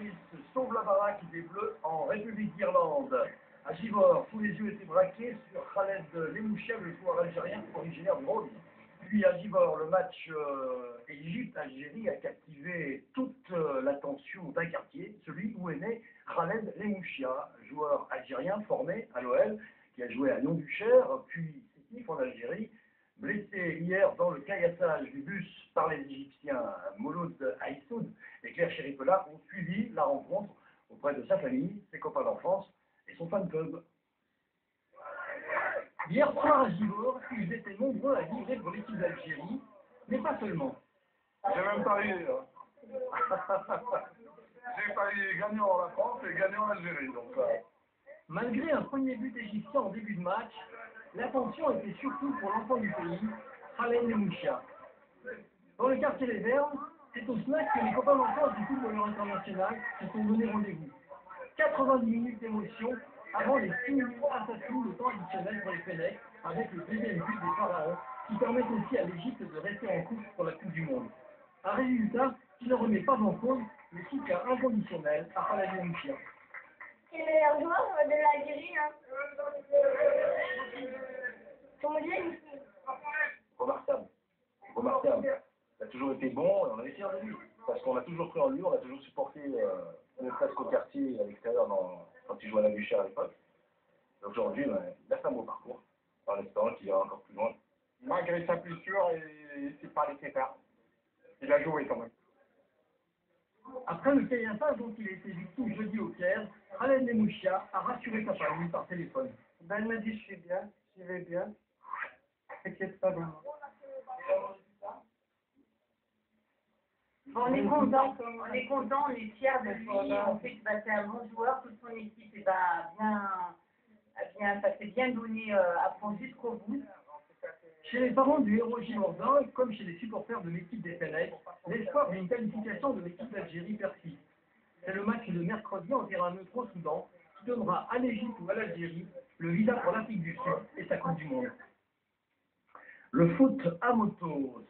journaliste sauve la baraque des Bleus en République d'Irlande. À Givors, tous les yeux étaient braqués sur Khaled Lemouchia, le joueur algérien originaire du Rhône. Puis à Givors, le match Égypte-Algérie a captivé toute l'attention d'un quartier, celui où est né Khaled Lemouchia, joueur algérien formé à l'OL, qui a joué à Lyon-Duchère, puis Sétif en Algérie, blessé hier dans le caillassage du bus par les Égyptiens Mouloud Aïssoud et Claire Chérifela ont suivi la rencontre auprès de sa famille, ses copains d'enfance et son fan club. Hier soir à Givors, ils étaient nombreux à vibrer pour l'équipe d'Algérie, mais pas seulement. J'ai même parié. J'ai parié gagnant en la France et gagnant en Algérie. Donc, Malgré un premier but égyptien en début de match, l'attention était surtout pour l'enfant du pays, Khaled Lemouchia. Dans le quartier des Verts, c'est au snack que les copains d'enfance du footballeur international se sont donné rendez-vous. 90 minutes d'émotion avant les 6 minutes assassines de temps additionnel pour les Fennecs, avec le deuxième but des Pharaons, qui permettent aussi à l'Égypte de rester en course pour la Coupe du Monde. Un résultat qui ne remet pas en cause le soutien inconditionnel à Khaled Lemouchia. C'est le meilleur joueur de l'Algérie, hein. Comment dire, remarquable. Remarquable. Il a toujours été bon et on avait fiers de lui. Parce qu'on a toujours cru en lui, on a toujours supporté, ne serait-ce qu'au quartier à l'extérieur quand il jouait à la Duchère à l'époque. Aujourd'hui, il a fait un beau parcours, en espérant qu'il ira encore plus loin. Malgré sa blessure, il ne s'est pas laissé faire. Il a joué quand même. Après le caillassage dont il a été victime jeudi au Caire, Khaled Lemouchia a rassuré sa famille par téléphone. Ben, il m'a dit, je suis bien, je vais bien. T'inquiète pas, vraiment. Bon, on est content, on est fiers de lui, on sait que c'est un bon joueur, toute son équipe ça s'est bien donné à fond jusqu'au bout. Chez les parents du héros Givordin, comme chez les supporters de l'équipe des Fennecs, l'espoir d'une qualification de l'équipe d'Algérie persiste. C'est le match de mercredi en terrain neutre au Soudan qui donnera à l'Égypte ou à l'Algérie le visa pour l'Afrique du Sud et sa Coupe du Monde. Le foot à moto.